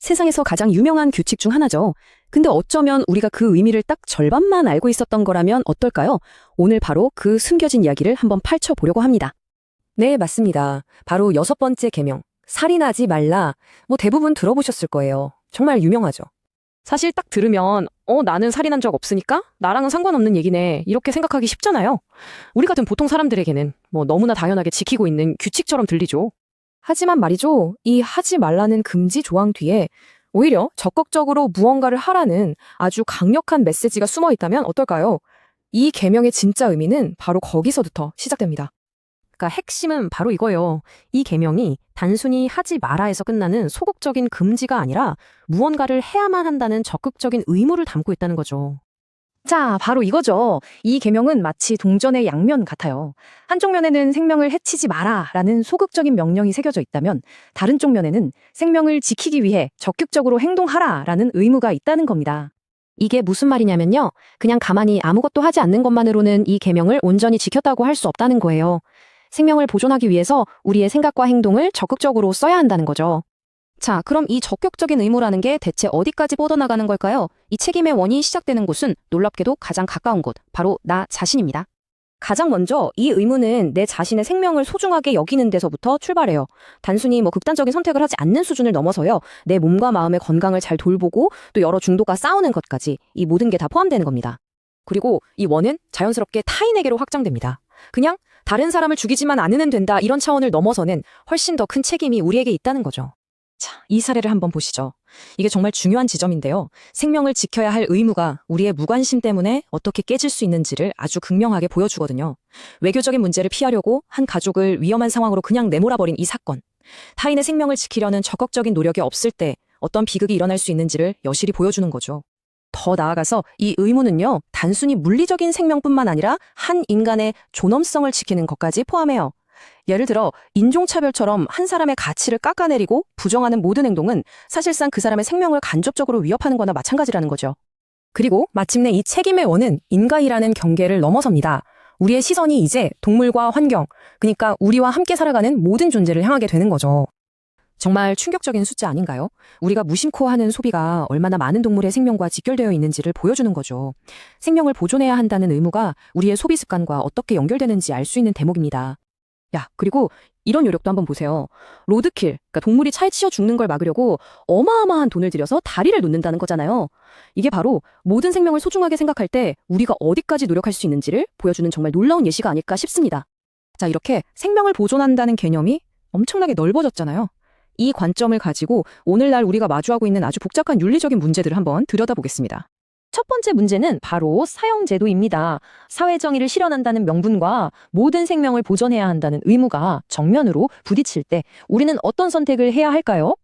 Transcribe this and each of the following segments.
세상에서 가장 유명한 규칙 중 하나죠. 근데 어쩌면 우리가 그 의미를 딱 절반만 알고 있었던 거라면 어떨까요? 오늘 바로 그 숨겨진 이야기를 한번 파헤쳐보려고 합니다. 네, 맞습니다. 바로 6번째 계명, 살인하지 말라. 대부분 들어보셨을 거예요. 정말 유명하죠. 사실 딱 들으면 나는 살인한 적 없으니까 나랑은 상관없는 얘기네 이렇게 생각하기 쉽잖아요. 우리 같은 보통 사람들에게는 너무나 당연하게 지키고 있는 규칙처럼 들리죠. 하지만 말이죠. 이 하지 말라는 금지 조항 뒤에 오히려 적극적으로 무언가를 하라는 아주 강력한 메시지가 숨어 있다면 어떨까요? 이 계명의 진짜 의미는 바로 거기서부터 시작됩니다. 그러니까 핵심은 바로 이거예요. 이 계명이 단순히 하지 마라에서 끝나는 소극적인 금지가 아니라 무언가를 해야만 한다는 적극적인 의무를 담고 있다는 거죠. 자, 바로 이거죠. 이 계명은 마치 동전의 양면 같아요. 한쪽 면에는 생명을 해치지 마라라는 소극적인 명령이 새겨져 있다면 다른 쪽 면에는 생명을 지키기 위해 적극적으로 행동하라라는 의무가 있다는 겁니다. 이게 무슨 말이냐면요. 그냥 가만히 아무것도 하지 않는 것만으로는 이 계명을 온전히 지켰다고 할 수 없다는 거예요. 생명을 보존하기 위해서 우리의 생각과 행동을 적극적으로 써야 한다는 거죠. 자, 그럼 이 적극적인 의무라는 게 대체 어디까지 뻗어나가는 걸까요? 이 책임의 원이 시작되는 곳은 놀랍게도 가장 가까운 곳, 바로 나 자신입니다. 가장 먼저 이 의무는 내 자신의 생명을 소중하게 여기는 데서부터 출발해요. 단순히 극단적인 선택을 하지 않는 수준을 넘어서요. 내 몸과 마음의 건강을 잘 돌보고 또 여러 중독과 싸우는 것까지 이 모든 게 다 포함되는 겁니다. 그리고 이 원은 자연스럽게 타인에게로 확장됩니다. 그냥 다른 사람을 죽이지만 않으면 된다 이런 차원을 넘어서는 훨씬 더 큰 책임이 우리에게 있다는 거죠. 자, 이 사례를 한번 보시죠. 이게 정말 중요한 지점인데요. 생명을 지켜야 할 의무가 우리의 무관심 때문에 어떻게 깨질 수 있는지를 아주 극명하게 보여주거든요. 외교적인 문제를 피하려고 한 가족을 위험한 상황으로 그냥 내몰아버린 이 사건. 타인의 생명을 지키려는 적극적인 노력이 없을 때 어떤 비극이 일어날 수 있는지를 여실히 보여주는 거죠. 더 나아가서 이 의무는요, 단순히 물리적인 생명뿐만 아니라 한 인간의 존엄성을 지키는 것까지 포함해요. 예를 들어 인종차별처럼 한 사람의 가치를 깎아내리고 부정하는 모든 행동은 사실상 그 사람의 생명을 간접적으로 위협하는 거나 마찬가지라는 거죠. 그리고 마침내 이 책임의 원은 인과이라는 경계를 넘어섭니다. 우리의 시선이 이제 동물과 환경, 그러니까 우리와 함께 살아가는 모든 존재를 향하게 되는 거죠. 정말 충격적인 숫자 아닌가요? 우리가 무심코 하는 소비가 얼마나 많은 동물의 생명과 직결되어 있는지를 보여주는 거죠. 생명을 보존해야 한다는 의무가 우리의 소비 습관과 어떻게 연결되는지 알 수 있는 대목입니다. 야, 그리고 이런 요력도 한번 보세요. 로드킬, 그러니까 동물이 차에 치여 죽는 걸 막으려고 어마어마한 돈을 들여서 다리를 놓는다는 거잖아요. 이게 바로 모든 생명을 소중하게 생각할 때 우리가 어디까지 노력할 수 있는지를 보여주는 정말 놀라운 예시가 아닐까 싶습니다. 자, 이렇게 생명을 보존한다는 개념이 엄청나게 넓어졌잖아요. 이 관점을 가지고 오늘날 우리가 마주하고 있는 아주 복잡한 윤리적인 문제들을 한번 들여다보겠습니다. 첫 번째 문제는 바로 사형제도입니다. 사회정의를 실현한다는 명분과 모든 생명을 보존해야 한다는 의무가 정면으로 부딪힐 때 우리는 어떤 선택을 해야 할까요?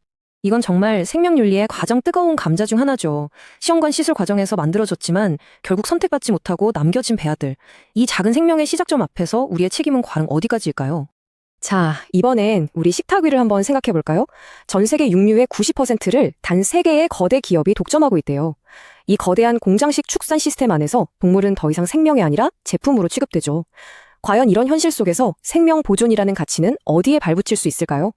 이건 정말 생명윤리의 가장 뜨거운 감자 중 하나죠. 시험관 시술 과정에서 만들어졌지만 결국 선택받지 못하고 남겨진 배아들. 이 작은 생명의 시작점 앞에서 우리의 책임은 과연 어디까지일까요? 자, 이번엔 우리 식탁 위를 한번 생각해 볼까요? 전 세계 육류의 90%를 단 3개의 거대 기업이 독점하고 있대요. 이 거대한 공장식 축산 시스템 안에서 동물은 더 이상 생명이 아니라 제품으로 취급되죠. 과연 이런 현실 속에서 생명 보존이라는 가치는 어디에 발붙일 수 있을까요?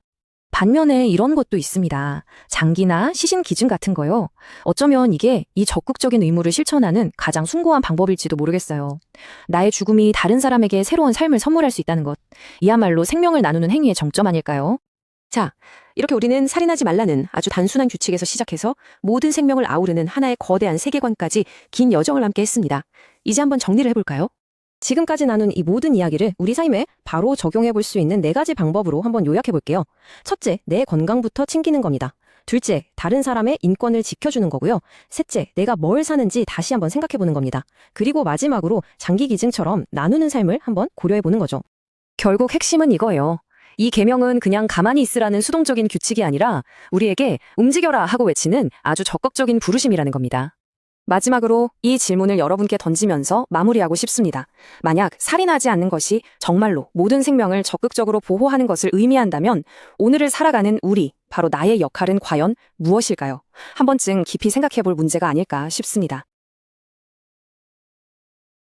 반면에 이런 것도 있습니다. 장기나 시신 기증 같은 거요. 어쩌면 이게 이 적극적인 의무를 실천하는 가장 숭고한 방법일지도 모르겠어요. 나의 죽음이 다른 사람에게 새로운 삶을 선물할 수 있다는 것. 이야말로 생명을 나누는 행위의 정점 아닐까요? 자, 이렇게 우리는 살인하지 말라는 아주 단순한 규칙에서 시작해서 모든 생명을 아우르는 하나의 거대한 세계관까지 긴 여정을 함께 했습니다. 이제 한번 정리를 해볼까요? 지금까지 나눈 이 모든 이야기를 우리 삶에 바로 적용해 볼 수 있는 4가지 방법으로 한번 요약해 볼게요. 첫째, 내 건강부터 챙기는 겁니다. 둘째, 다른 사람의 인권을 지켜주는 거고요. 셋째, 내가 뭘 사는지 다시 한번 생각해 보는 겁니다. 그리고 마지막으로 장기 기증처럼 나누는 삶을 한번 고려해 보는 거죠. 결국 핵심은 이거예요. 이 계명은 그냥 가만히 있으라는 수동적인 규칙이 아니라 우리에게 움직여라 하고 외치는 아주 적극적인 부르심이라는 겁니다. 마지막으로 이 질문을 여러분께 던지면서 마무리하고 싶습니다. 만약 살인하지 않는 것이 정말로 모든 생명을 적극적으로 보호하는 것을 의미한다면 오늘을 살아가는 우리, 바로 나의 역할은 과연 무엇일까요? 한 번쯤 깊이 생각해 볼 문제가 아닐까 싶습니다.